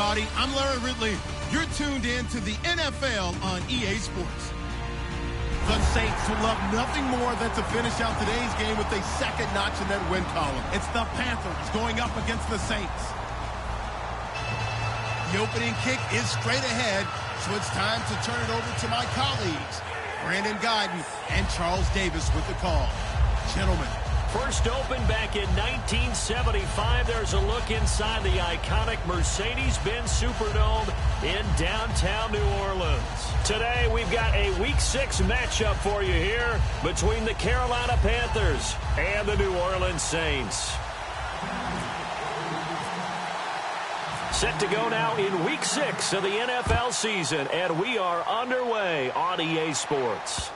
everybody. I'm Larry Ridley. You're tuned in to the NFL on EA Sports. The Saints would love nothing more than to finish out today's game with a second notch in that win column. It's the Panthers going up against the Saints. The opening kick is straight ahead, so it's time to turn it over to my colleagues, Brandon Godden and Charles Davis with the call. Gentlemen. First opened back in 1975. There's a look inside the iconic Mercedes-Benz Superdome in downtown New Orleans. Today, we've got a Week 6 matchup for you here between the Carolina Panthers and the New Orleans Saints. Set to go now in Week 6 of the NFL season, and we are underway on EA Sports.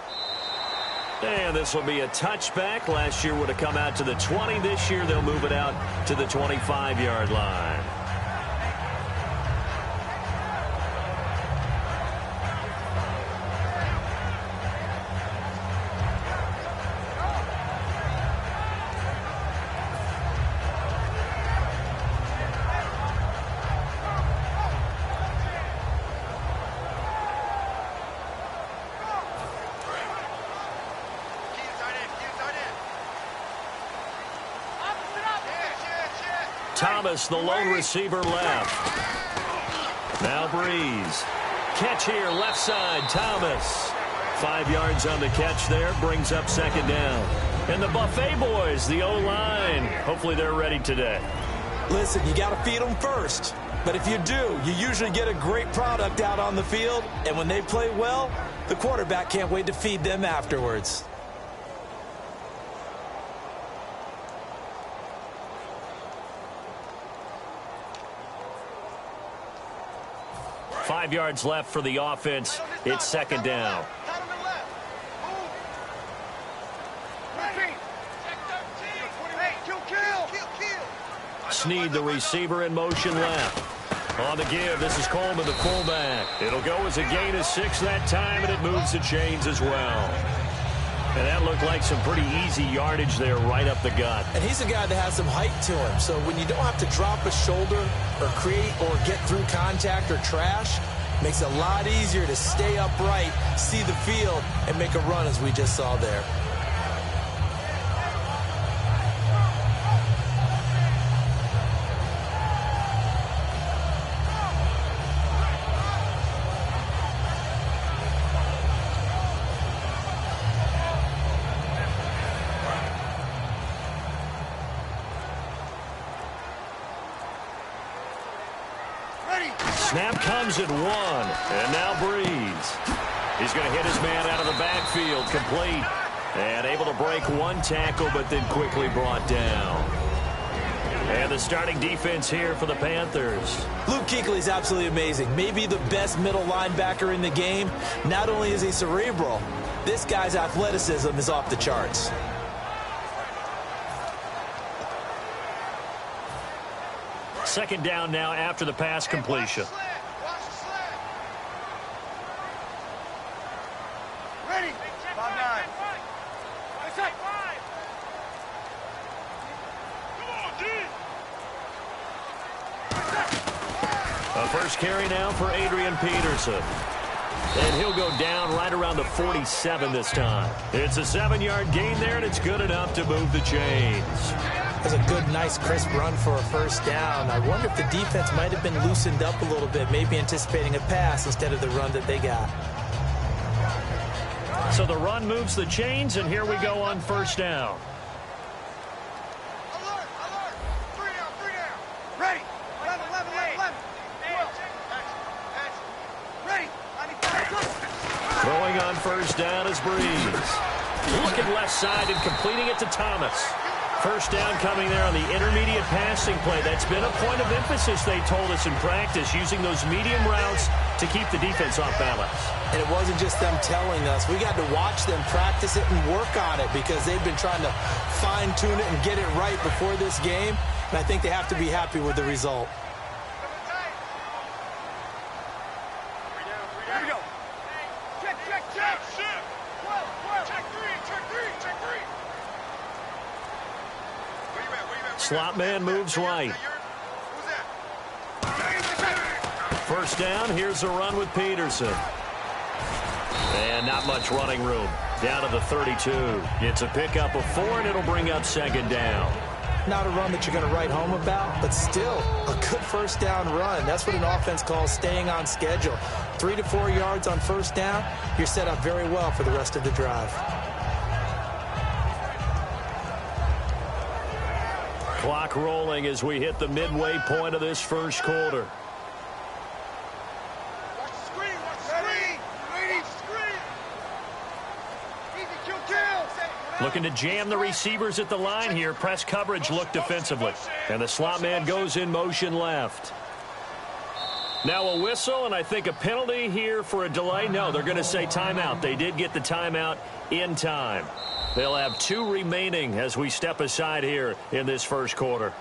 And this will be a touchback. Last year would have come out to the 20. This year they'll move it out to the 25-yard line. Thomas, the lone receiver, left. Now Breeze. Catch here, left side, Thomas. 5 yards on the catch there, brings up second down. And the Buffet boys, the O-line, hopefully they're ready today. Listen, you got to feed them first. But if you do, you usually get a great product out on the field. And when they play well, the quarterback can't wait to feed them afterwards. 5 yards left for the offense. It's second down. Snead, the receiver, in motion left. On the give, this is Coleman, the fullback. It'll go as a gain of 6 that time, and it moves the chains as well. And that looked like some pretty easy yardage there right up the gut. And he's a guy that has some height to him. So when you don't have to drop a shoulder or create or get through contact or trash, makes it a lot easier to stay upright, see the field, and make a run as we just saw there. Snap comes at 1, and now Breeze. He's going to hit his man out of the backfield, complete, and able to break 1 tackle, but then quickly brought down. And the starting defense here for the Panthers. Luke Kuechly is absolutely amazing. Maybe the best middle linebacker in the game. Not only is he cerebral, this guy's athleticism is off the charts. Second down now after the pass completion. A first carry now for Adrian Peterson. And he'll go down right around the 47 this time. It's a 7-yard gain there, and it's good enough to move the chains. That's a good, nice, crisp run for a first down. I wonder if the defense might have been loosened up a little bit, maybe anticipating a pass instead of the run that they got. So the run moves the chains, and here we go on first down. Alert, alert. 3 down. Ready. 11. Ready. Throwing on first down is Breeze. Looking left side and completing it to Thomas. First down coming there on the intermediate passing play. That's been a point of emphasis, they told us in practice, using those medium routes to keep the defense off balance. And it wasn't just them telling us. We got to watch them practice it and work on it because they've been trying to fine-tune it and get it right before this game. And I think they have to be happy with the result. Here we go. Check. Check 3. Slot man moves right. Who's that? First down, here's a run with Peterson. And not much running room. Down to the 32. It's a pickup of 4, and it'll bring up second down. Not a run that you're going to write home about, but still a good first down run. That's what an offense calls staying on schedule. 3 to 4 yards on first down, you're set up very well for the rest of the drive. Clock rolling as we hit the midway point of this first quarter. Looking to jam the receivers at the line here. Press coverage look defensively. And the slot man goes in motion left. Now a whistle, and I think a penalty here for a delay. No, they're going to say timeout. They did get the timeout in time. They'll have 2 remaining as we step aside here in this first quarter.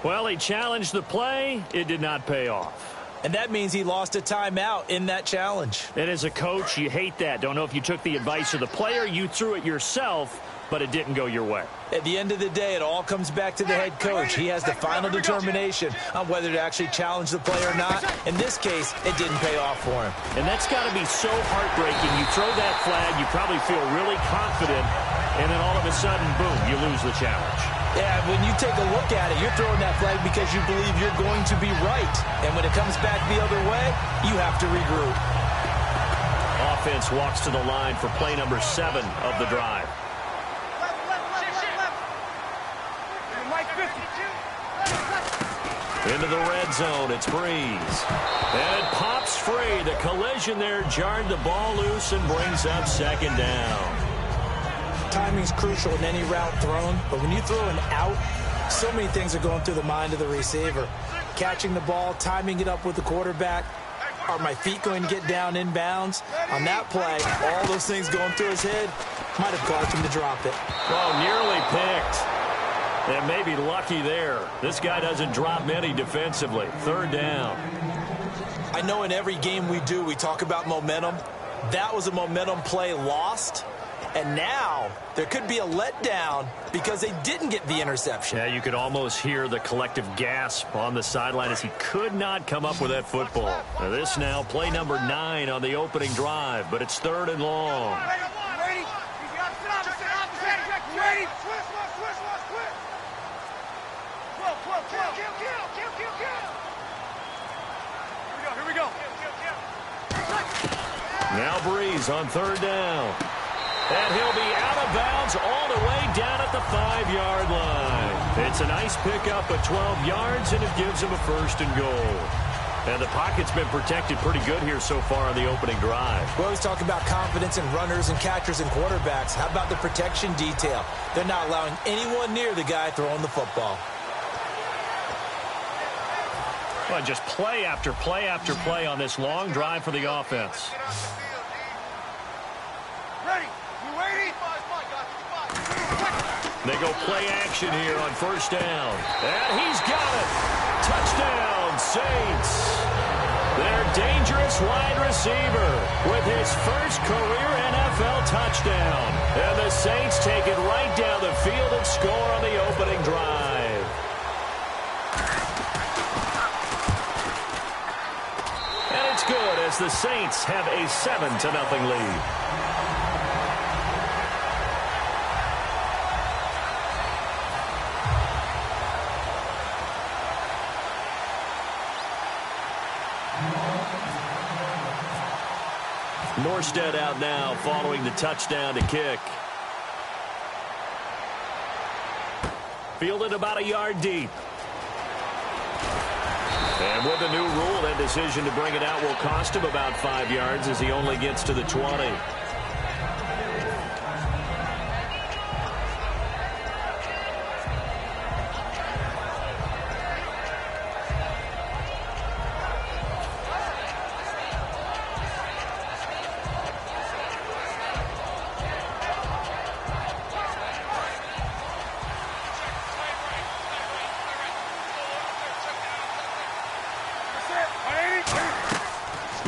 Well, he challenged the play. It did not pay off. And that means he lost a timeout in that challenge. And as a coach, you hate that. Don't know if you took the advice of the player, you threw it yourself, but it didn't go your way. At the end of the day, it all comes back to the head coach. He has the final determination on whether to actually challenge the play or not. In this case, it didn't pay off for him. And that's got to be so heartbreaking. You throw that flag, you probably feel really confident, and then all of a sudden, boom, you lose the challenge. Yeah, when you take a look at it, you're throwing that flag because you believe you're going to be right. And when it comes back the other way, you have to regroup. Offense walks to the line for play number 7 of the drive. Into the red zone, it's Breeze. And it pops free. The collision there jarred the ball loose and brings up second down. Timing's crucial in any route thrown, but when you throw an out, so many things are going through the mind of the receiver. Catching the ball, timing it up with the quarterback. Are my feet going to get down inbounds? On that play, all those things going through his head might have caused him to drop it. Well, nearly picked. And maybe lucky there. This guy doesn't drop many defensively. Third down. I know in every game we do, we talk about momentum. That was a momentum play lost. And now there could be a letdown because they didn't get the interception. Yeah, you could almost hear the collective gasp on the sideline as he could not come up with that football. Now this now, play number 9 on the opening drive, but it's 3rd and long. Here we go. Now Breeze on 3rd down. And he'll be out of bounds all the way down at the 5-yard line. It's a nice pickup of 12 yards, and it gives him a 1st and goal. And the pocket's been protected pretty good here so far on the opening drive. We always talk about confidence in runners and catchers and quarterbacks. How about the protection detail? They're not allowing anyone near the guy throwing the football. Well, just play after play after play on this long drive for the offense. Ready? You waiting? They go play action here on 1st down. And he's got it. Touchdown, Saints. Their dangerous wide receiver with his first career NFL touchdown. And the Saints take it right down the field and score on the opening drive. And it's good as the Saints have a 7-0 lead. Norstead out now following the touchdown to kick. Fielded about a yard deep. And with the new rule, that decision to bring it out will cost him about 5 yards as he only gets to the 20.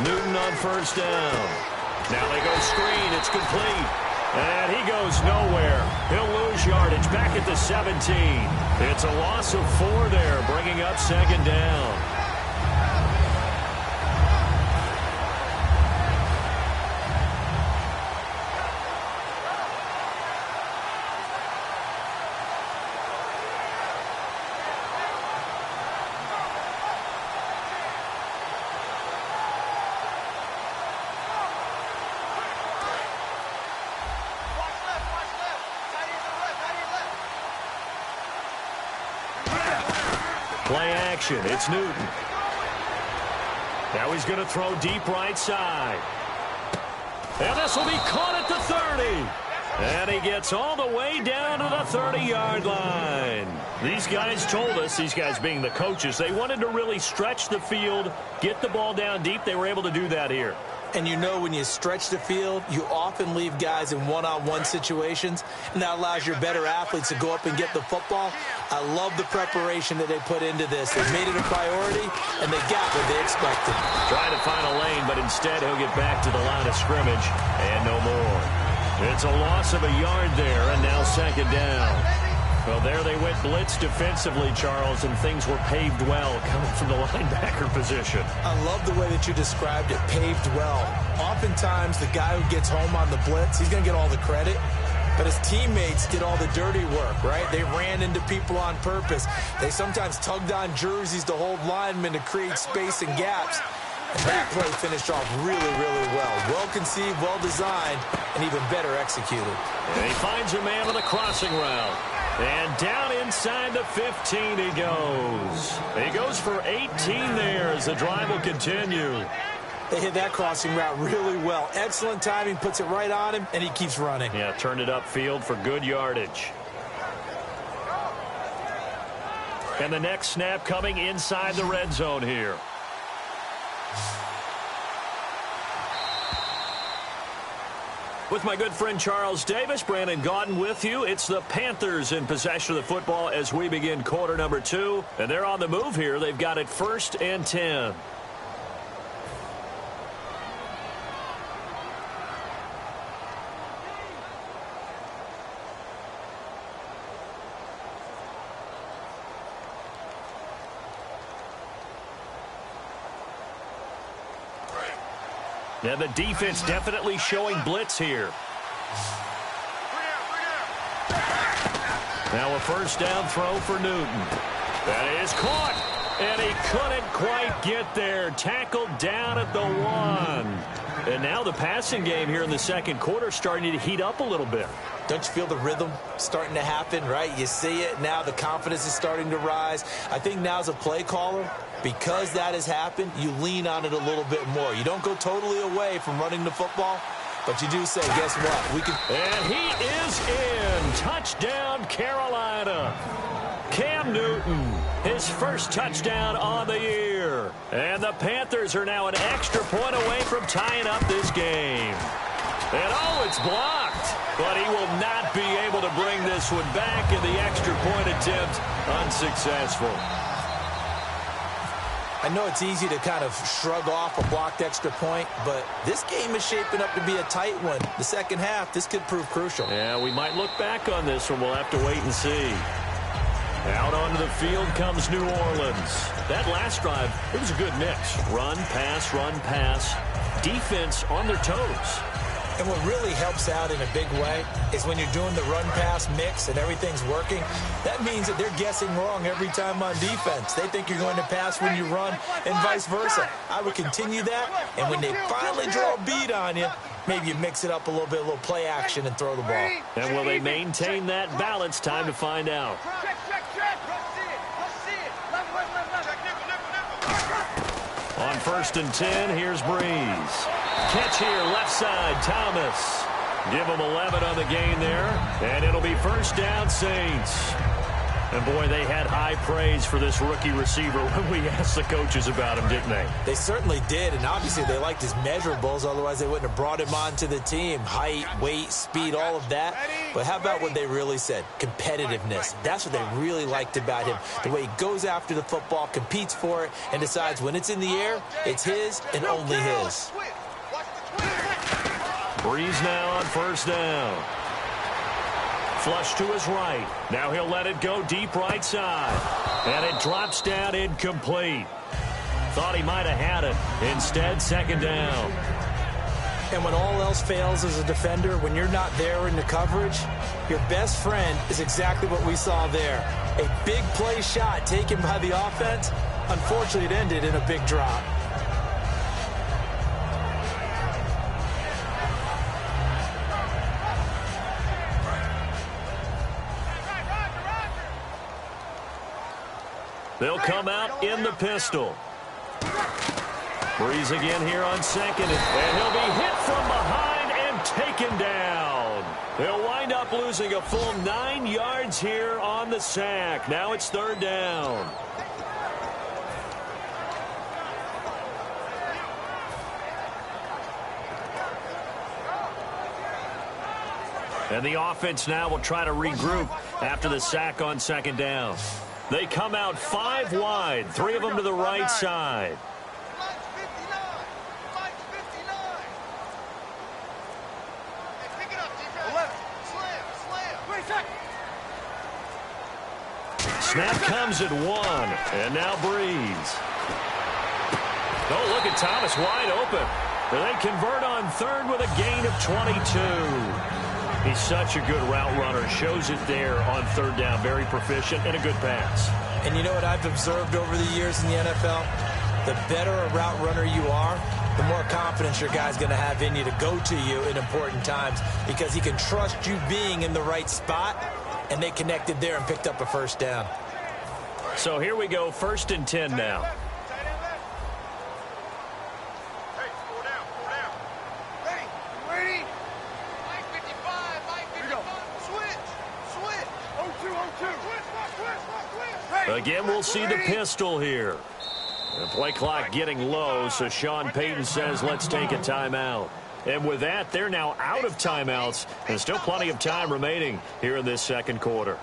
Newton on 1st down. Now they go screen. It's complete. And he goes nowhere. He'll lose yardage back at the 17. It's a loss of 4 there, bringing up second down. Play action. It's Newton. Now he's going to throw deep right side. And this will be caught at the 30. And he gets all the way down to the 30-yard line. These guys told us, these guys being the coaches, they wanted to really stretch the field, get the ball down deep. They were able to do that here. And you know when you stretch the field, you often leave guys in one-on-one situations, and that allows your better athletes to go up and get the football. I love the preparation that they put into this. They made it a priority, and they got what they expected. Trying to find a lane, but instead he'll get back to the line of scrimmage, and no more. It's a loss of a yard there, and now second down. Well, there they went blitz defensively, Charles, and things were paved well coming from the linebacker position. I love the way that you described it, paved well. Oftentimes, the guy who gets home on the blitz, he's going to get all the credit. But his teammates did all the dirty work, right? They ran into people on purpose. They sometimes tugged on jerseys to hold linemen to create space and gaps. And that play finished off really, really well. Well-conceived, well-designed, and even better executed. And he finds a man on the crossing route. And down inside the 15 he goes. He goes for 18 there as the drive will continue. They hit that crossing route really well. Excellent timing, puts it right on him, and he keeps running. Yeah, turned it upfield for good yardage. And the next snap coming inside the red zone here. With my good friend Charles Davis, Brandon Gaudin with you. It's the Panthers in possession of the football as we begin quarter number 2. And they're on the move here. They've got it 1st and 10. Yeah, the defense definitely showing blitz here. Now a first down throw for Newton. That is caught, and he couldn't quite get there. Tackled down at the 1. And now the passing game here in the second quarter starting to heat up a little bit. Don't you feel the rhythm starting to happen, right? You see it now. The confidence is starting to rise. I think now as a play caller, because that has happened, you lean on it a little bit more. You don't go totally away from running the football, but you do say, guess what? We can. And he is in. Touchdown, Carolina. Cam Newton, his first touchdown on the year. And the Panthers are now an extra point away from tying up this game. And oh, it's blocked. But he will not be able to bring this one back, and the extra point attempt unsuccessful. I know it's easy to kind of shrug off a blocked extra point, but this game is shaping up to be a tight one. The second half, this could prove crucial. Yeah, we might look back on this one. We'll have to wait and see. Out onto the field comes New Orleans. That last drive, it was a good mix. Run, pass, defense on their toes. And what really helps out in a big way is when you're doing the run-pass mix and everything's working, that means that they're guessing wrong every time on defense. They think you're going to pass when you run and vice versa. I would continue that, and when they finally draw a beat on you, maybe you mix it up a little bit, a little play action, and throw the ball. And will they maintain that balance? Time to find out. On 1st and 10, here's Breeze. Catch here, left side, Thomas. Give him 11 on the gain there, and it'll be first down, Saints. And, boy, they had high praise for this rookie receiver when we asked the coaches about him, didn't they? They certainly did, and obviously they liked his measurables. Otherwise, they wouldn't have brought him onto the team. Height, weight, speed, all of that. But how about what they really said? Competitiveness. That's what they really liked about him. The way he goes after the football, competes for it, and decides when it's in the air, it's his and only his. Breeze now on first down. Flush to his right. Now he'll let it go deep right side. And it drops down incomplete. Thought he might have had it. Instead, second down. And when all else fails as a defender, when you're not there in the coverage, your best friend is exactly what we saw there. A big play shot taken by the offense. Unfortunately, it ended in a big drop. They'll come out in the pistol. Breeze again here on second, and he'll be hit from behind and taken down. They'll wind up losing a full 9 yards here on the sack. Now it's third down. And the offense now will try to regroup after the sack on second down. They come out 5 wide, 3 of them to the right side. Snap comes at 1, and now Breeze. Oh, look at Thomas wide open. And they convert on third with a gain of 22. He's such a good route runner. Shows it there on third down. Very proficient and a good pass. And you know what I've observed over the years in the NFL? The better a route runner you are, the more confidence your guy's going to have in you to go to you in important times because he can trust you being in the right spot, and they connected there and picked up a first down. So here we go, 1st and 10 now. Again, we'll see the pistol here. The play clock getting low, so Sean Payton says, let's take a timeout. And with that, they're now out of timeouts, and still plenty of time remaining here in this second quarter.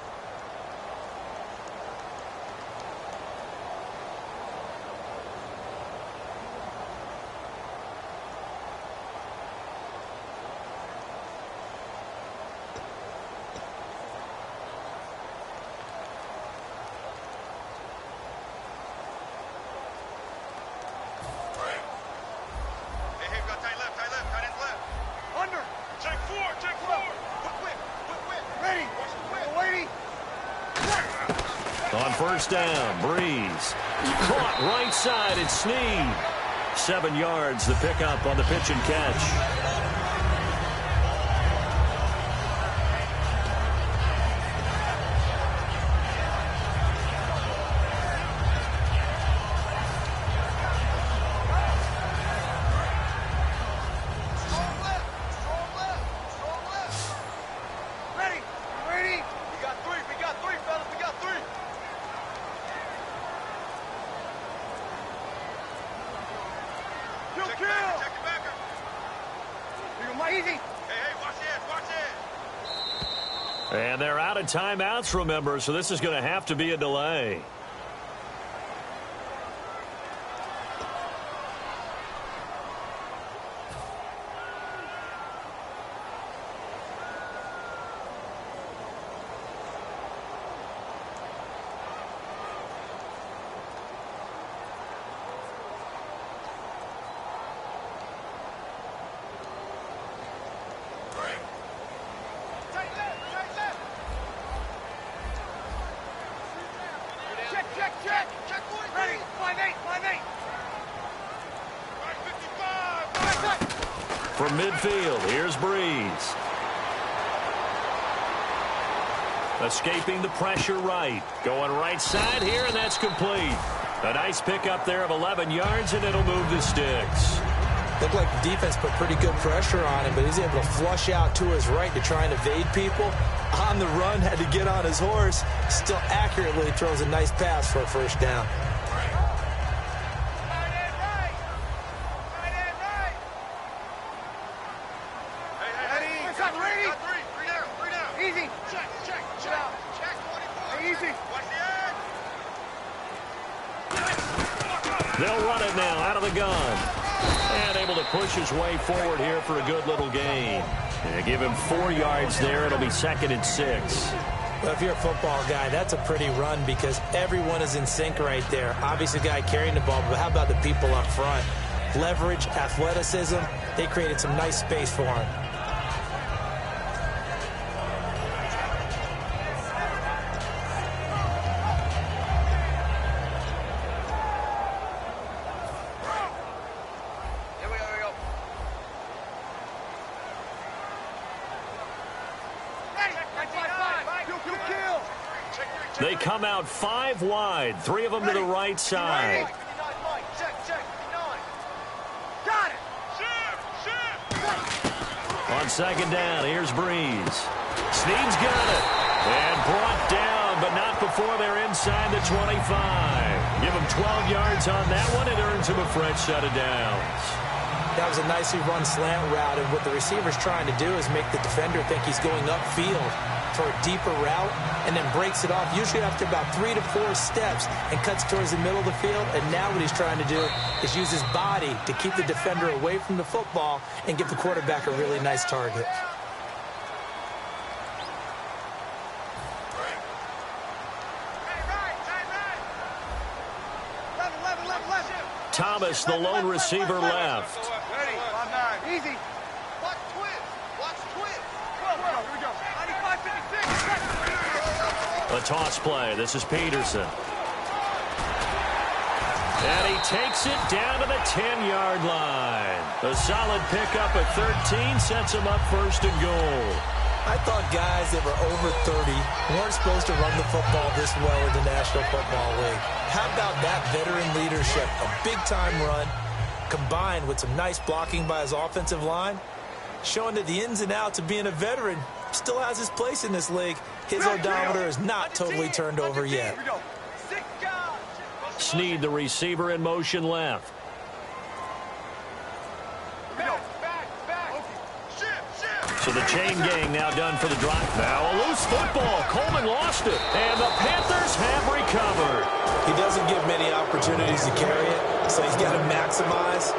On first down, Breeze. Caught right side, it's Snead. 7 yards, the pickup on the pitch and catch. And they're out of timeouts, remember, so this is going to have to be a delay. From midfield, here's Breeze. Escaping the pressure right. Going right side here, and that's complete. A nice pickup there of 11 yards, and it'll move the sticks. Looked like the defense put pretty good pressure on him, but he's able to flush out to his right to try and evade people. On the run, had to get on his horse. Still accurately throws a nice pass for a first down. They'll run it now out of the gun. And able to push his way forward here for a good little gain. And give him 4 yards there. It'll be 2nd and 6. Well, if you're a football guy, that's a pretty run because everyone is in sync right there. Obviously, the guy carrying the ball, but how about the people up front? Leverage, athleticism, they created some nice space for him. They come out 5 wide, 3 of them to the right side. On 2nd down, here's Breeze. Snead's got it. And brought down, but not before they're inside the 25. Give him 12 yards on that one. It earns him a fresh set of downs. That was a nicely run slant route, and what the receiver's trying to do is make the defender think he's going upfield for a deeper route, and then breaks it off, usually after about 3 to 4 steps, and cuts towards the middle of the field. And now what he's trying to do is use his body to keep the defender away from the football and give the quarterback a really nice target. Thomas, the lone receiver, left. Ready. Easy. Watch twist. Watch twist. Here we go. 95-56. A toss play. This is Peterson. And he takes it down to the 10-yard line. A solid pickup at 13 sets him up 1st and goal. I thought guys that were over 30 weren't supposed to run the football this well in the National Football League. How about that veteran leadership? A big-time run combined with some nice blocking by his offensive line, showing that the ins and outs of being a veteran still has his place in this league. His odometer is not totally turned over yet. Snead, the receiver, in motion left. So the chain gang now done for the drop. Now a loose football. Coleman lost it. And the Panthers have recovered. He doesn't give many opportunities to carry it, so he's got to maximize.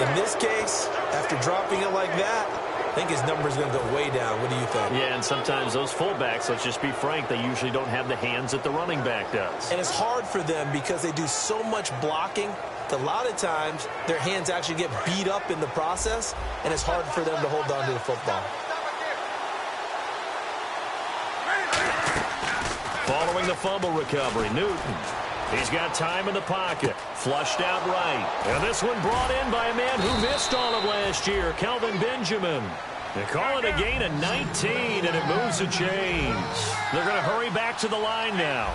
In this case, after dropping it like that, I think his number's going to go way down. What do you think? Yeah, and sometimes those fullbacks, let's just be frank, they usually don't have the hands that the running back does. And it's hard for them because they do so much blocking. A lot of times, their hands actually get beat up in the process, and it's hard for them to hold on to the football. Following the fumble recovery, Newton. He's got time in the pocket. Flushed out right. And this one brought in by a man who missed all of last year, Kelvin Benjamin. They call it a gain of 19, and it moves the chains. They're going to hurry back to the line now.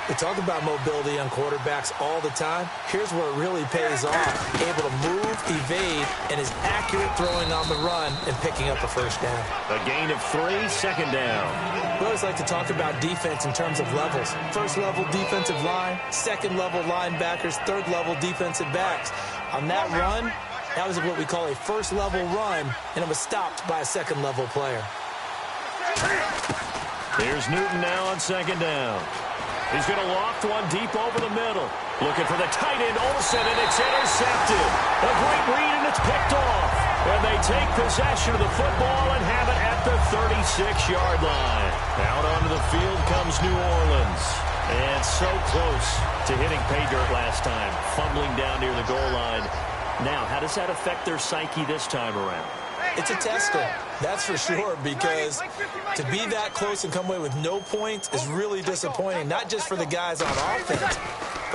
We talk about mobility on quarterbacks all the time. Here's where it really pays off. Able to move, evade, and is accurate throwing on the run and picking up a 1st down. A gain of 3, 2nd down. We always like to talk about defense in terms of levels. 1st level defensive line, 2nd level linebackers, 3rd level defensive backs. On that run, that was what we call a 1st level run, and it was stopped by a 2nd level player. Here's Newton now on 2nd down. He's going to loft one deep over the middle. Looking for the tight end, Olsen, and it's intercepted. A great read, and it's picked off. And they take possession of the football and have it at the 36-yard line. Out onto the field comes New Orleans. And so close to hitting pay dirt last time. Fumbling down near the goal line. Now, how does that affect their psyche this time around? It's a tester, that's for sure, because to be that close and come away with no points is really disappointing, not just for the guys on offense,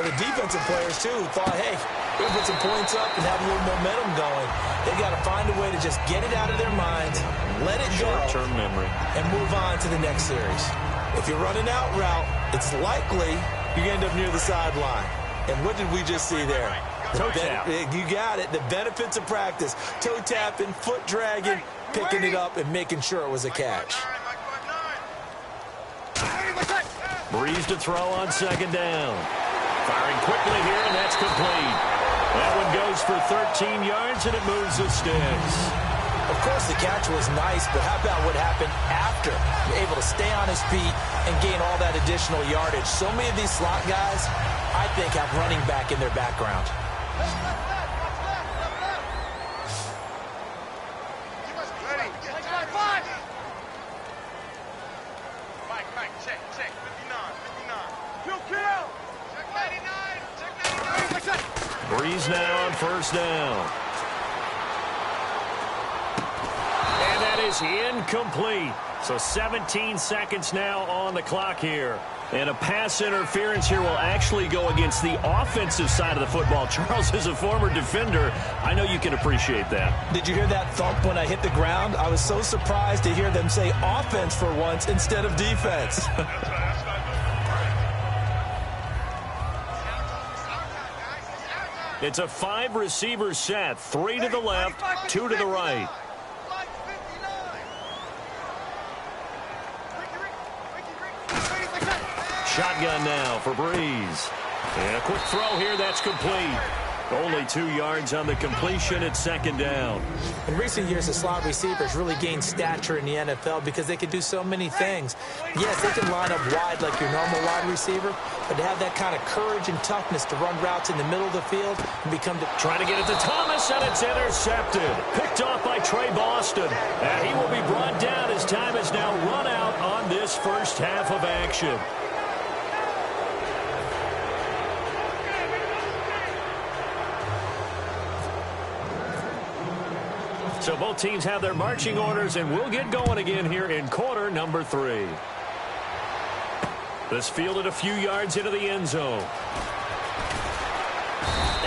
but the defensive players, too, who thought, hey, we'll put some points up and have a little momentum going. They've got to find a way to just get it out of their minds, let it go, short-term memory, and move on to the next series. If you're running out route, it's likely you're going to end up near the sideline. And what did we just see there? Toe tap. You got it. The benefits of practice. Toe tapping, foot dragging, picking it up, and making sure it was a catch. Breeze to throw on 2nd down. Firing quickly here, and that's complete. That one goes for 13 yards, and it moves the sticks. Of course, the catch was nice, but how about what happened after? Able to stay on his feet and gain all that additional yardage. So many of these slot guys, I think, have running back in their background. Check, 59, 59. Kill. Check 99, check 99. Breeze now on first down. And that is incomplete. So 17 seconds now on the clock here. And a pass interference here will actually go against the offensive side of the football. Charles, as a former defender, I know you can appreciate that. Did you hear that thump when I hit the ground? I was so surprised to hear them say offense for once instead of defense. It's a 5-receiver set. 3 to the left, 2 to the right. Shotgun now for Breeze. And a quick throw here, that's complete. Only 2 yards on the completion at second down. In recent years, the slot receivers really gained stature in the NFL because they can do so many things. Yes, they can line up wide like your normal wide receiver, but to have that kind of courage and toughness to run routes in the middle of the field and become... Trying to get it to Thomas, and it's intercepted. Picked off by Trey Boston. And he will be brought down as time has now run out on this first half of action. So both teams have their marching orders, and we'll get going again here in quarter number 3. This fielded a few yards into the end zone.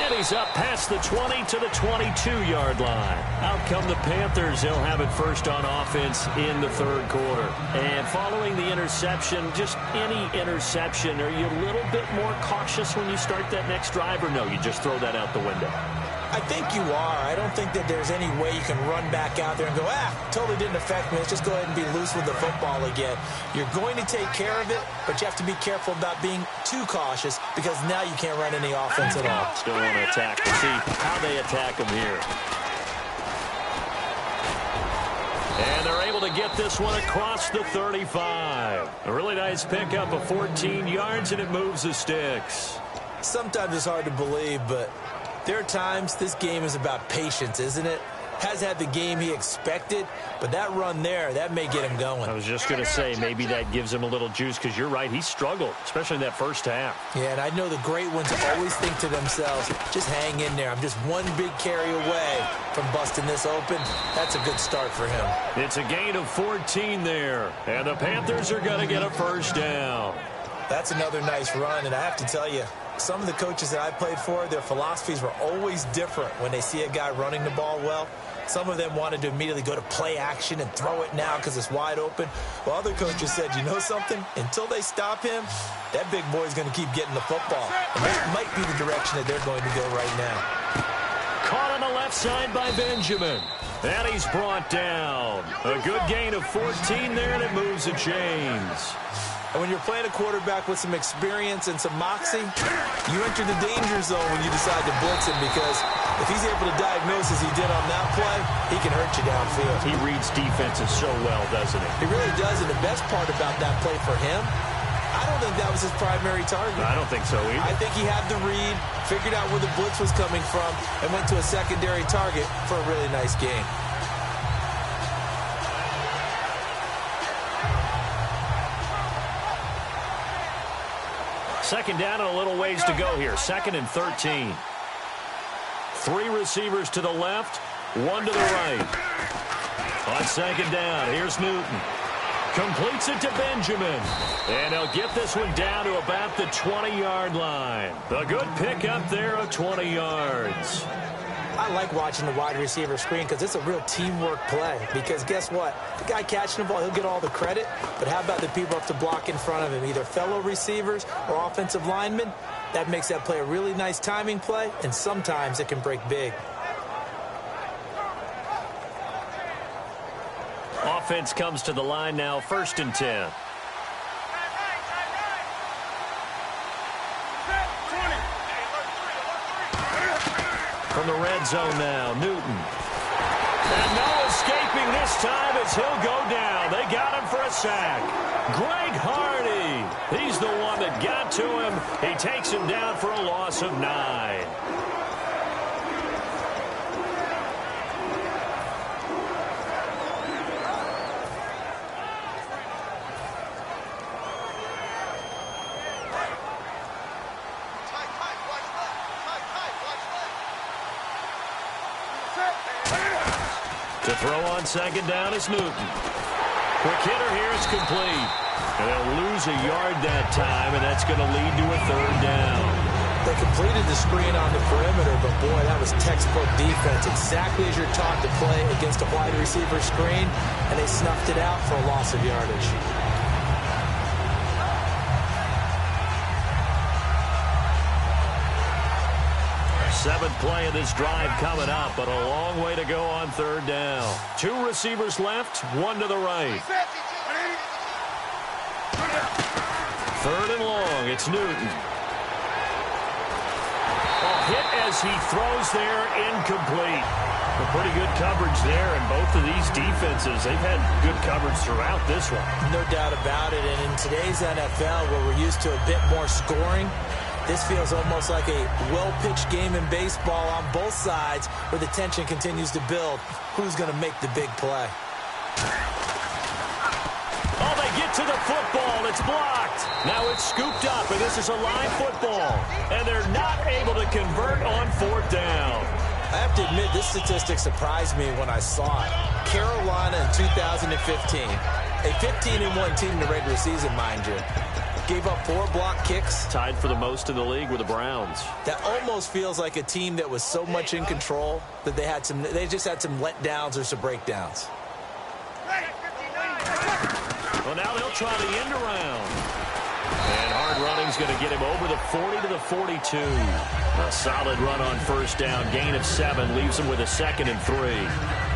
And he's up past the 20 to the 22-yard line. Out come the Panthers. They'll have it first on offense in the third quarter. And following the interception, just any interception, are you a little bit more cautious when you start that next drive, or no, you just throw that out the window? I think you are. I don't think that there's any way you can run back out there and go, totally didn't affect me. Let's just go ahead and be loose with the football again. You're going to take care of it, but you have to be careful about being too cautious because now you can't run any offense at all. Still want to attack. We'll see how they attack them here. And they're able to get this one across the 35. A really nice pickup of 14 yards, and it moves the sticks. Sometimes it's hard to believe, but there are times this game is about patience, isn't it? Has had the game he expected, but that run there, that may get him going. I was just going to say, maybe that gives him a little juice, because you're right, he struggled, especially in that first half. Yeah, and I know the great ones always think to themselves, just hang in there. I'm just one big carry away from busting this open. That's a good start for him. It's a gain of 14 there, and the Panthers are going to get a first down. That's another nice run, and I have to tell you, some of the coaches that I played for, their philosophies were always different when they see a guy running the ball well. Some of them wanted to immediately go to play action and throw it now because it's wide open. While other coaches said, you know something? Until they stop him, that big boy's going to keep getting the football. And this might be the direction that they're going to go right now. Caught on the left side by Benjamin. And he's brought down. A good gain of 14 there, and it moves the chains. And when you're playing a quarterback with some experience and some moxie, you enter the danger zone when you decide to blitz him, because if he's able to diagnose as he did on that play, he can hurt you downfield. He reads defenses so well, doesn't he? He really does, and the best part about that play for him, I don't think that was his primary target. I don't think so either. I think he had the read, figured out where the blitz was coming from, and went to a secondary target for a really nice gain. Second down and a little ways to go here. 2nd and 13. 3 receivers to the left, 1 to the right. On second down, here's Newton. Completes it to Benjamin. And he'll get this one down to about the 20-yard line. A good pickup there of 20 yards. I like watching the wide receiver screen because it's a real teamwork play. Because guess what? The guy catching the ball, he'll get all the credit. But how about the people up to block in front of him, either fellow receivers or offensive linemen? That makes that play a really nice timing play, and sometimes it can break big. Offense comes to the line now, 1st and 10. From the red zone now, Newton. And no escaping this time as he'll go down. They got him for a sack. Greg Hardy. He's the one that got to him. He takes him down for a loss of 9. To throw on second down is Newton. Quick hitter here, it's complete. And they'll lose a yard that time, and that's going to lead to a third down. They completed the screen on the perimeter, but boy, that was textbook defense. Exactly as you're taught to play against a wide receiver screen, and they snuffed it out for a loss of yardage. Seventh play of this drive coming up, but a long way to go on third down. Two receivers left, one to the right. Third and long, it's Newton. Hit as he throws there, incomplete. A pretty good coverage there, and both of these defenses, they've had good coverage throughout this one. No doubt about it, and in today's NFL, where we're used to a bit more scoring, this feels almost like a well-pitched game in baseball on both sides where the tension continues to build. Who's going to make the big play? Oh, they get to the football. It's blocked. Now it's scooped up, and this is a live football. And they're not able to convert on fourth down. I have to admit, this statistic surprised me when I saw it. Carolina in 2015, a 15-1 team in the regular season, mind you, gave up 4 block kicks. Tied for the most in the league with the Browns. That almost feels like a team that was so much in control that they just had some letdowns or some breakdowns. Well, now they'll try the end around. And hard running's going to get him over the 40 to the 42. A solid run on first down. Gain of 7 leaves him with a 2nd and 3.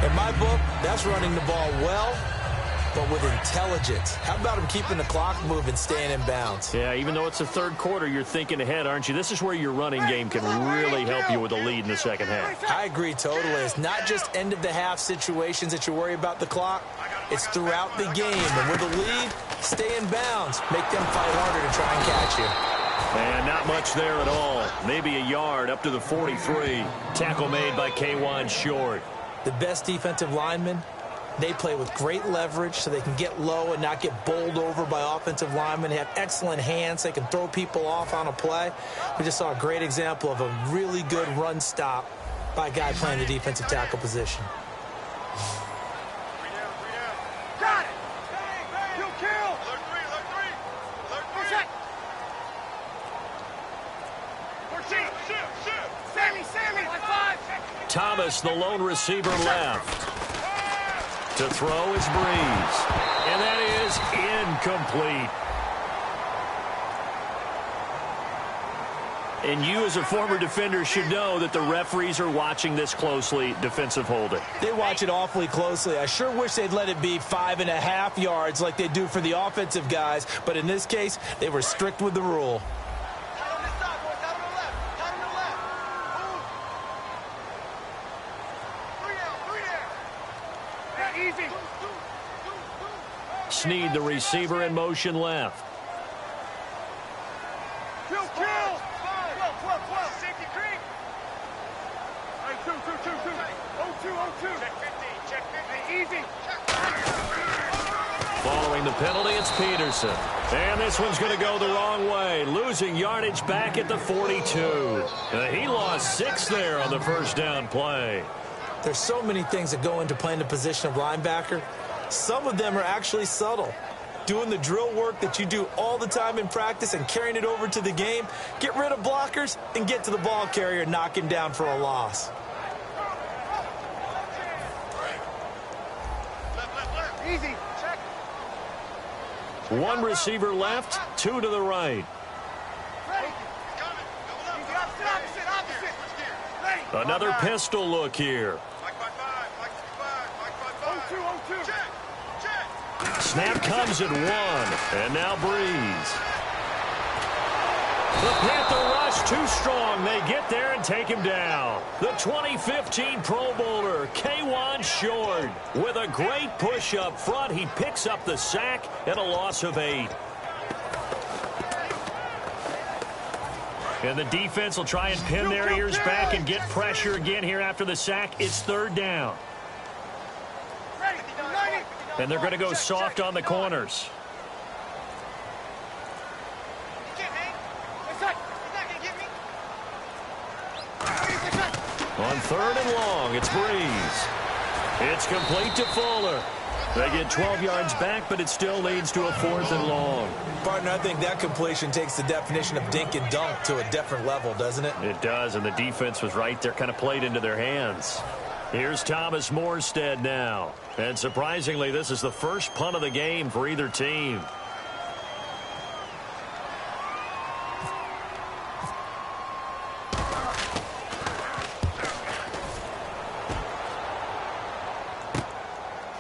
In my book, that's running the ball well, but with intelligence. How about him keeping the clock moving, staying in bounds? Yeah, even though it's the third quarter, you're thinking ahead, aren't you? This is where your running game can really help you with a lead in the second half. I agree totally. It's not just end-of-the-half situations that you worry about the clock. It's throughout the game. And with a lead, stay in bounds. Make them fight harder to try and catch you. And not much there at all. Maybe a yard up to the 43. Tackle made by K1 Short. The best defensive linemen, they play with great leverage so they can get low and not get bowled over by offensive linemen. They have excellent hands. They can throw people off on a play. We just saw a great example of a really good run stop by a guy playing the defensive tackle position. Got it! Kill! Alert 3! Alert 3! 14! Sammy! High 5! Thomas, the lone receiver, left. To throw is Breeze. And that is incomplete. And you as a former defender should know that the referees are watching this closely, defensive holding. They watch it awfully closely. I sure wish they'd let it be 5.5 yards like they do for the offensive guys. But in this case, they were strict with the rule. Snead, the receiver, in motion left. Kill! 12. Safety creek. All right, 2. 0-2. Check 50. Hey, easy. Following the penalty, it's Peterson. And this one's going to go the wrong way. Losing yardage back at the 42. He lost 6 there on the first down play. There's so many things that go into playing the position of linebacker. Some of them are actually subtle. Doing the drill work that you do all the time in practice and carrying it over to the game. Get rid of blockers and get to the ball carrier, knocking down for a loss. Easy. Check. 1 receiver left, 2 to the right. Another pistol look here. Snap comes at 1, and now Breeze. The Panther rush too strong. They get there and take him down. The 2015 Pro Bowler, K1 Short, with a great push up front. He picks up the sack and a loss of 8. And the defense will try and pin their ears back and get pressure again here after the sack. It's third down. And they're going to go soft on the corners. On third and long, it's Breeze. It's complete to Fuller. They get 12 yards back, but it still leads to a 4th and long. Partner, I think that completion takes the definition of dink and dunk to a different level, doesn't it? It does, and the defense was right there, kind of played into their hands. Here's Thomas Morstead now. And surprisingly, this is the first punt of the game for either team.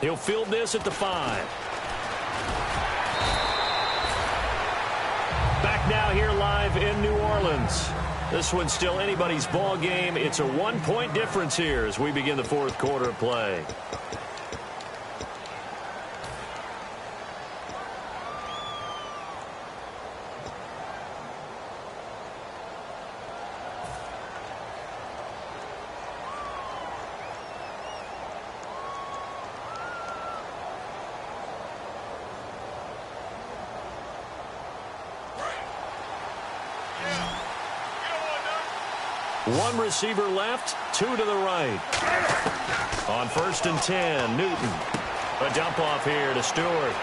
He'll field this at the 5. Back now here live in New Orleans. This one's still anybody's ball game. It's a 1-point difference here as we begin the 4th quarter of play. One receiver left, 2 to the right. On 1st and 10, Newton. A dump off here to Stewart.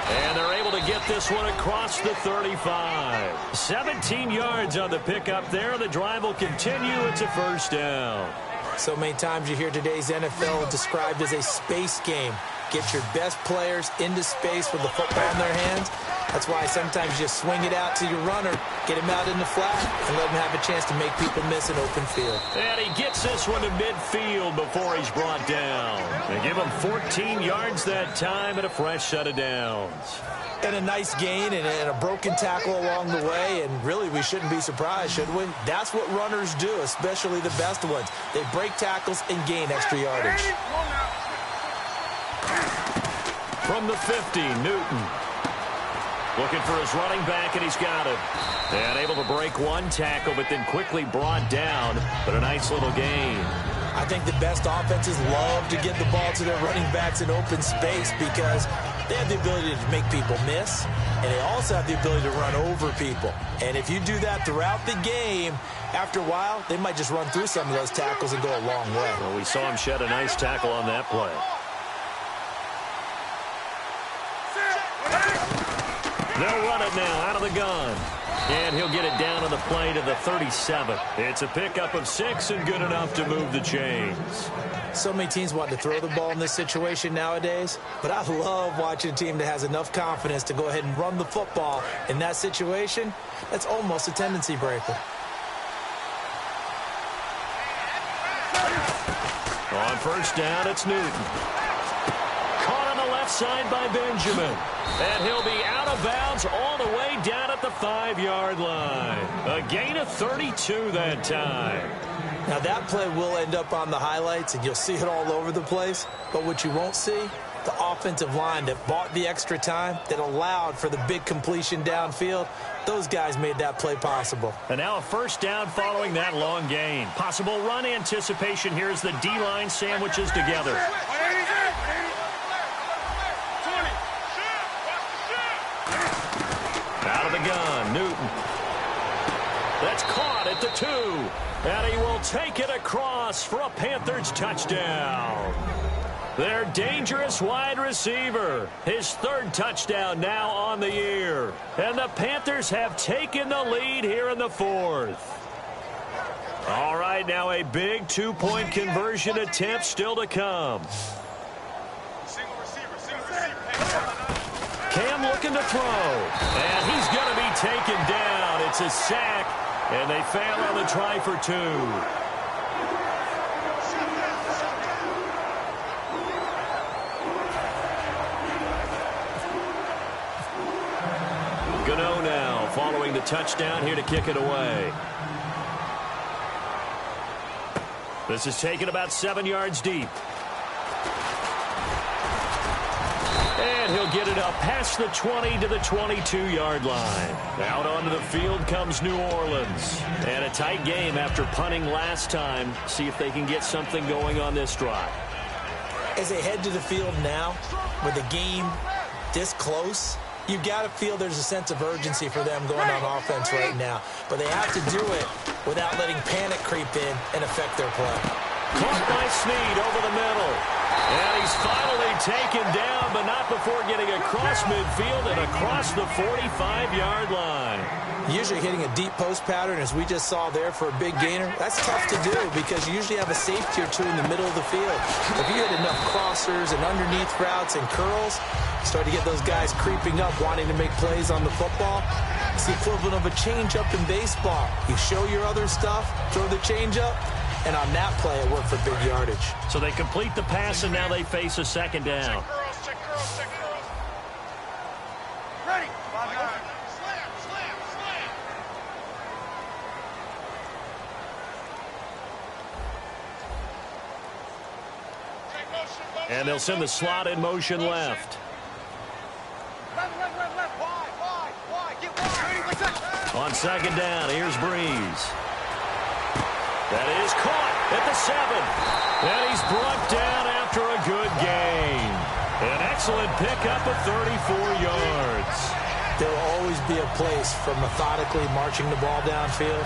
And they're able to get this one across the 35. 17 yards on the pickup there. The drive will continue. It's a 1st down. So many times you hear today's NFL described as a space game. Get your best players into space with the football in their hands. That's why sometimes you just swing it out to your runner, get him out in the flat, and let him have a chance to make people miss an open field. And he gets this one to midfield before he's brought down. They give him 14 yards that time and a fresh set of downs. And a nice gain and a broken tackle along the way, and really we shouldn't be surprised, should we? That's what runners do, especially the best ones. They break tackles and gain extra yardage. From the 50, Newton. Looking for his running back, and he's got him. And able to break one tackle, but then quickly brought down. But a nice little gain. I think the best offenses love to get the ball to their running backs in open space because they have the ability to make people miss, and they also have the ability to run over people. And if you do that throughout the game, after a while, they might just run through some of those tackles and go a long way. Well, we saw him shed a nice tackle on that play. They'll run it now out of the gun. And he'll get it down on the play to the 37. It's a pickup of 6 and good enough to move the chains. So many teams want to throw the ball in this situation nowadays, but I love watching a team that has enough confidence to go ahead and run the football. In that situation, that's almost a tendency breaker. On 1st down, it's Newton. Caught on the left side by Benjamin. And he'll be out of bounds all the way down at the 5-yard line. A gain of 32 that time. Now that play will end up on the highlights, and you'll see it all over the place. But what you won't see, the offensive line that bought the extra time, that allowed for the big completion downfield, those guys made that play possible. And now a 1st down following that long gain. Possible run anticipation here as the D-line sandwiches together. Out of the gun, Newton. That's caught at the 2. And he will take it across for a Panthers touchdown. Their dangerous wide receiver. His 3rd touchdown now on the year. And the Panthers have taken the lead here in the 4th. All right, now a big 2-point conversion attempt still to come. Cam looking to throw. And he's going to be taken down. It's a sack. And they fail on the try for 2. Gano now following the touchdown here to kick it away. This is taken about 7 yards deep. And he'll get it up past the 20 to the 22-yard line. Out onto the field comes New Orleans. And a tight game after punting last time. See if they can get something going on this drive. As they head to the field now, with the game this close, you got to feel there's a sense of urgency for them going on offense right now. But they have to do it without letting panic creep in and affect their play. Caught by Snead over the middle. And he's finally taken down, but not before getting across midfield and across the 45-yard line. Usually hitting a deep post pattern, as we just saw there for a big gainer, that's tough to do because you usually have a safety or two in the middle of the field. If you hit enough crossers and underneath routes and curls, you start to get those guys creeping up, wanting to make plays on the football. It's the equivalent of a changeup in baseball. You show your other stuff, throw the changeup, and on that play, it worked for big yardage. So they complete the pass, and now they face a second down. Check curls. Ready. 5-9. And they'll send the slot in motion left. Left. Wide. Get wide. On second down, here's Breeze. That is caught at the 7. And he's brought down after a good gain. An excellent pickup of 34 yards. There will always be a place for methodically marching the ball downfield.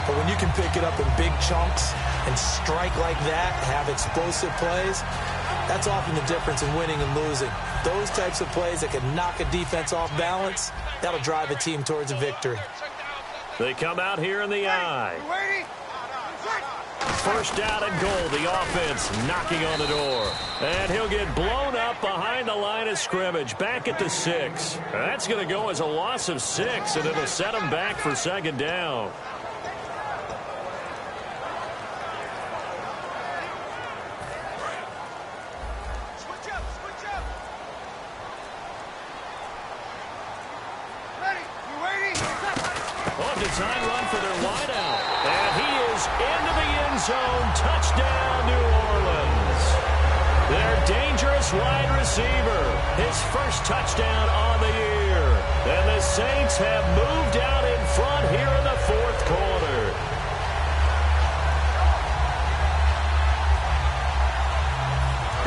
But when you can pick it up in big chunks and strike like that, have explosive plays, that's often the difference in winning and losing. Those types of plays that can knock a defense off balance, that'll drive a team towards a victory. They come out here in the eye. First down and goal. The offense knocking on the door. And he'll get blown up behind the line of scrimmage. Back at the 6. That's going to go as a loss of 6, and it'll set him back for second down. Design run for their wideout. And he is into the end zone. Touchdown, New Orleans. Their dangerous wide receiver. His first touchdown on the year. And the Saints have moved out in front here in the fourth quarter.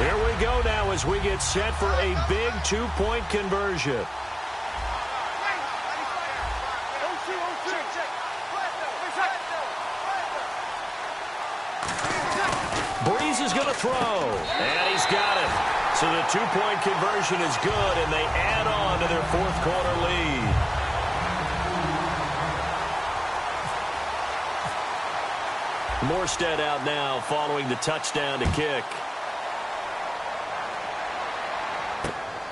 Here we go now as we get set for a big two-point conversion. Breeze is going to throw, and he's got it. So the two-point conversion is good, and they add on to their fourth quarter lead. Morstead out now following the touchdown to kick.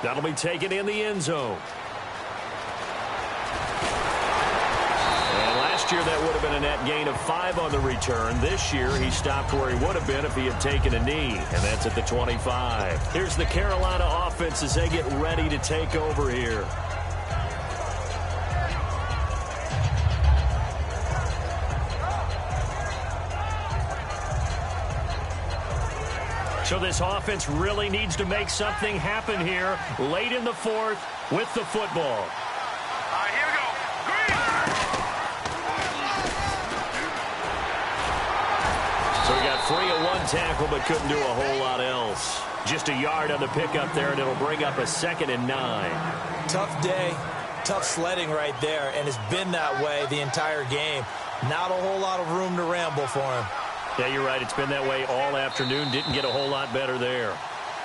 That'll be taken in the end zone. Last year, that would have been a net gain of 5 on the return. This year, he stopped where he would have been if he had taken a knee, and that's at the 25. Here's the Carolina offense as they get ready to take over here. So this offense really needs to make something happen here late in the fourth with the football. So he got free of one tackle but couldn't do a whole lot else. Just a yard on the pickup there, and it'll bring up a 2nd and 9. Tough day, tough sledding right there, and it's been that way the entire game. Not a whole lot of room to ramble for him. Yeah, you're right. It's been that way all afternoon. Didn't get a whole lot better there.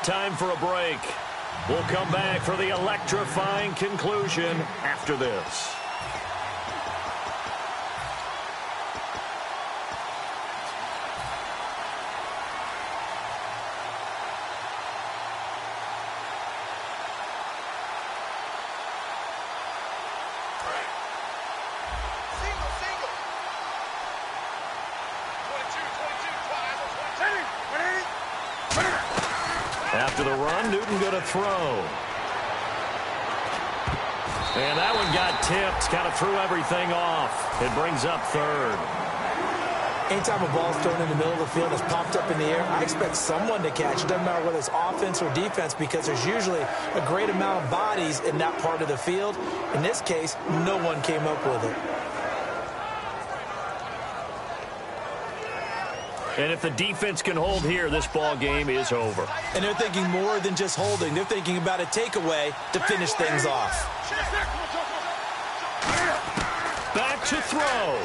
Time for a break. We'll come back for the electrifying conclusion after this. After the run, Newton going to throw. And that one got tipped, kind of threw everything off. It brings up 3rd. Anytime a ball's thrown in the middle of the field, it's popped up in the air, I expect someone to catch it. Doesn't matter whether it's offense or defense, because there's usually a great amount of bodies in that part of the field. In this case, no one came up with it. And if the defense can hold here, this ball game is over. And they're thinking more than just holding. They're thinking about a takeaway to finish things off. Back to throw.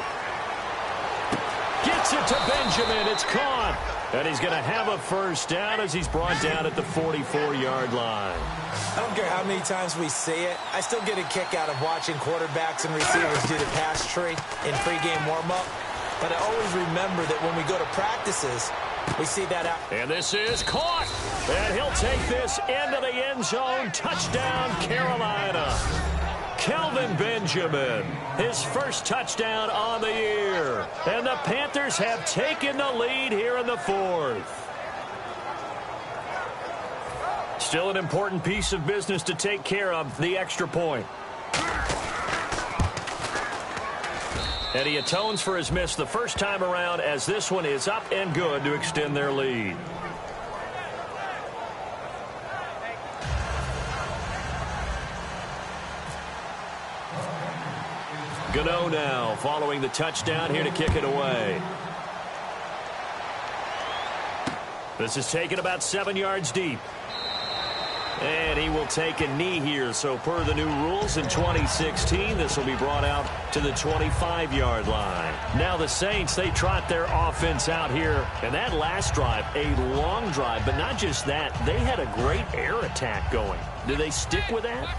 Gets it to Benjamin. It's caught. And he's going to have a first down as he's brought down at the 44-yard line. I don't care how many times we say it. I still get a kick out of watching quarterbacks and receivers do the pass tree in pregame warm-up. But I always remember that when we go to practices, we see that out. And this is caught. And he'll take this into the end zone. Touchdown, Carolina. Kelvin Benjamin, his first touchdown on the year. And the Panthers have taken the lead here in the fourth. Still an important piece of business to take care of, the extra point. And he atones for his miss the first time around as this one is up and good to extend their lead. Gano now following the touchdown here to kick it away. This is taken about 7 yards deep. And he will take a knee here. So per the new rules in 2016, this will be brought out to the 25-yard line. Now the Saints, they trot their offense out here. And that last drive, a long drive. But not just that, they had a great air attack going. Do they stick with that?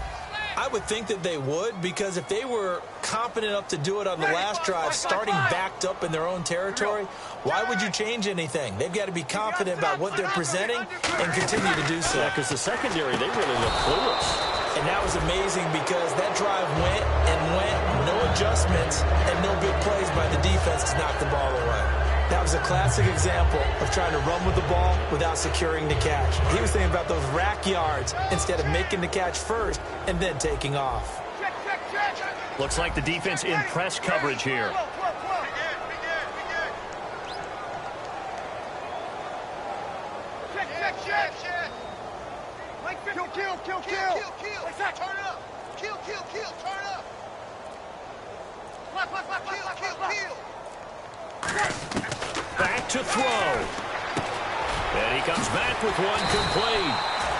I would think that they would, because if they were competent enough to do it on the last drive, starting backed up in their own territory, why would you change anything? They've got to be confident about what they're presenting and continue to do so. Yeah, because the secondary, they really look clueless. And that was amazing because that drive went and went, no adjustments, and no big plays by the defense to knock the ball away. That was a classic example of trying to run with the ball without securing the catch. He was thinking about those rack yards instead of making the catch first and then taking off. Looks like the defense in press coverage here. Kill. Turn up. Kill. Turn up. Kill. Back to throw. And he comes back with one complete.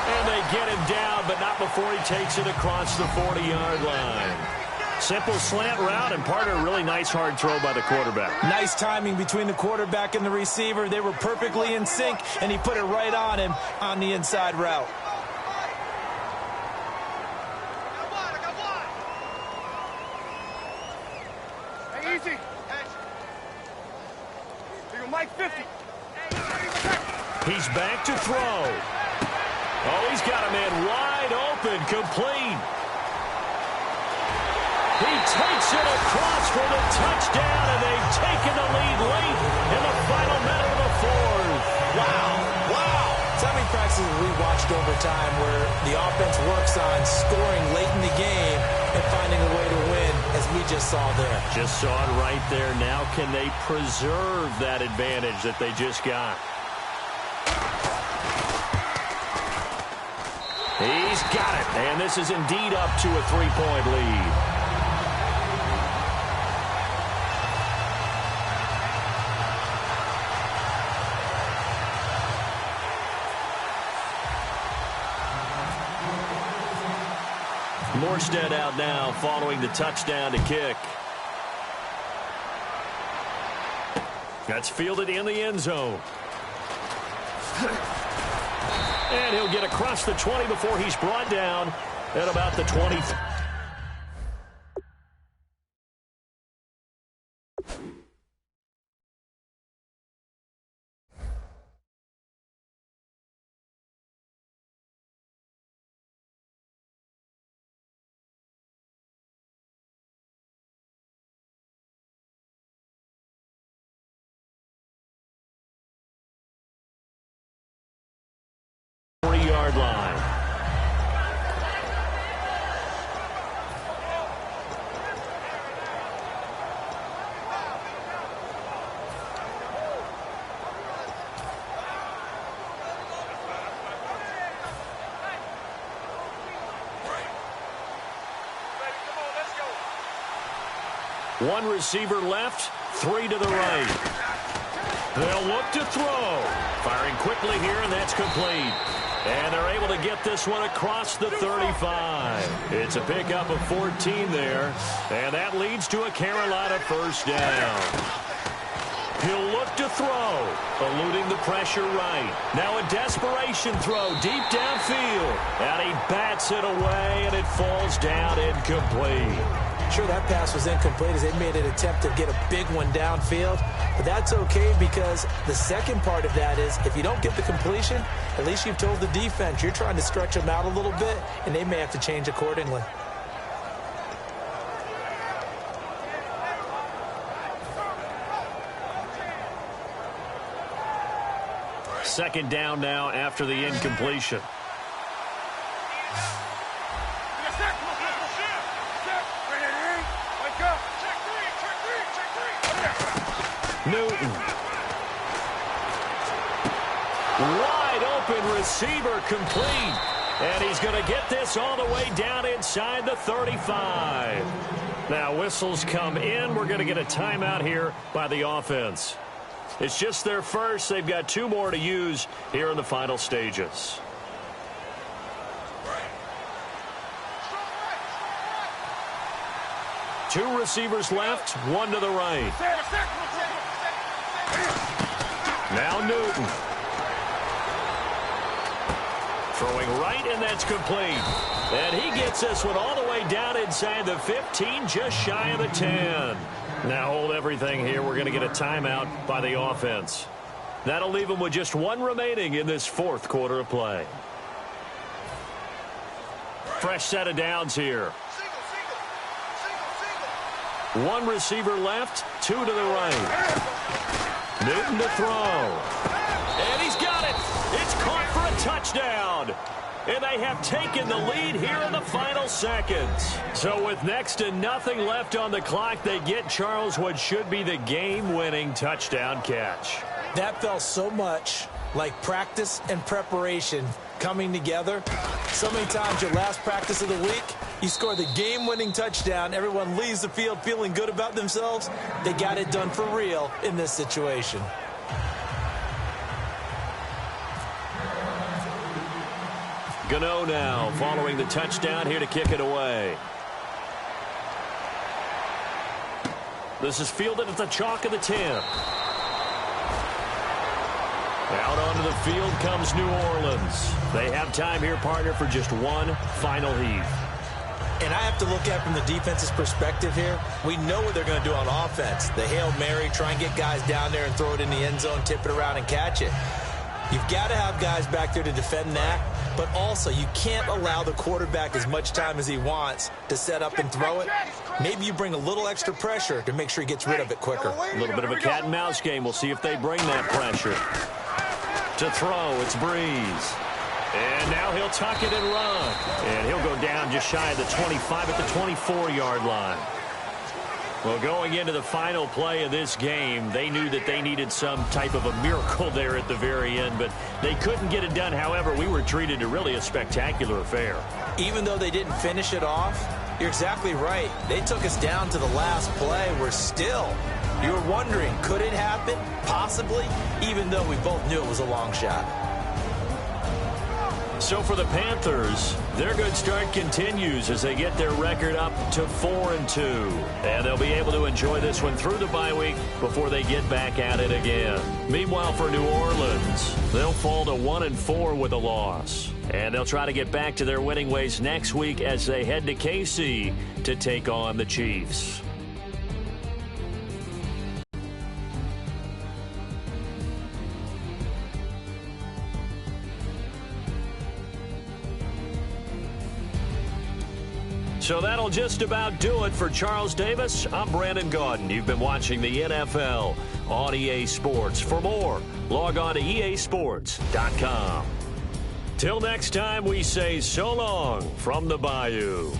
And they get him down, but not before he takes it across the 40-yard line. Simple slant route and part of a really nice hard throw by the quarterback. Nice timing between the quarterback and the receiver. They were perfectly in sync, and he put it right on him on the inside route. Hey, easy. Mike 50. He's back to throw. Oh, he's got a man wide open, complete. He takes it across for the touchdown, and they've taken the lead late in the final minute of the fourth. Wow. So many practices we watched over time where the offense works on scoring late in the game and finding a way to win, as we just saw there. Just saw it right there. Now can they preserve that advantage that they just got? He's got it, and this is indeed up to a 3-point lead. Morstead out now following the touchdown to kick. That's fielded in the end zone. And he'll get across the 20 before he's brought down at about the 20. Yard line. One receiver left, 3 to the right. They'll look to throw. Firing quickly here, and that's complete. And they're able to get this one across the 35. It's a pickup of 14 there. And that leads to a Carolina first down. He'll look to throw, eluding the pressure right. Now a desperation throw deep downfield. And he bats it away, and it falls down incomplete. Sure, that pass was incomplete as they made an attempt to get a big one downfield. But that's okay because the second part of that is if you don't get the completion, at least you've told the defense you're trying to stretch them out a little bit, and they may have to change accordingly. Second down now after the incompletion. Newton. Wide open receiver complete. And he's going to get this all the way down inside the 35. Now whistles come in. We're going to get a timeout here by the offense. It's just their first. They've got 2 more to use here in the final stages. Two receivers left, one to the right. Now Newton. Throwing right, and that's complete. And he gets this one all the way down inside the 15, just shy of the 10. Now hold everything here. We're going to get a timeout by the offense. That'll leave them with just 1 remaining in this 4th quarter of play. Fresh set of downs here. 1 receiver left, 2 to the right. Newton to throw. And he's got it. It's caught for a touchdown. And they have taken the lead here in the final seconds. So with next to nothing left on the clock, they get Charles what should be the game-winning touchdown catch. That felt so much like practice and preparation coming together. So many times your last practice of the week, you score the game-winning touchdown. Everyone leaves the field feeling good about themselves. They got it done for real in this situation. Gano now following the touchdown here to kick it away. This is fielded at the chalk of the 10. Out onto the field comes New Orleans. They have time here, partner, for just 1 final heave. And I have to look at it from the defense's perspective here. We know what they're going to do on offense. The Hail Mary, try and get guys down there and throw it in the end zone, tip it around and catch it. You've got to have guys back there to defend that, but also you can't allow the quarterback as much time as he wants to set up and throw it. Maybe you bring a little extra pressure to make sure he gets rid of it quicker. A little bit of a cat and mouse game. We'll see if they bring that pressure. To throw, it's Breeze. And now he'll tuck it and run. And he'll go down just shy of the 25 at the 24-yard line. Well, going into the final play of this game, they knew that they needed some type of a miracle there at the very end, but they couldn't get it done. However, we were treated to really a spectacular affair. Even though they didn't finish it off, you're exactly right. They took us down to the last play. We're still, you were wondering, could it happen? Possibly, even though we both knew it was a long shot. So for the Panthers, their good start continues as they get their record up to 4-2. And they'll be able to enjoy this one through the bye week before they get back at it again. Meanwhile, for New Orleans, they'll fall to 1-4 with a loss. And they'll try to get back to their winning ways next week as they head to KC to take on the Chiefs. So that'll just about do it for Charles Davis. I'm Brandon Gaudin. You've been watching the NFL on EA Sports. For more, log on to easports.com. Till next time, we say so long from the Bayou.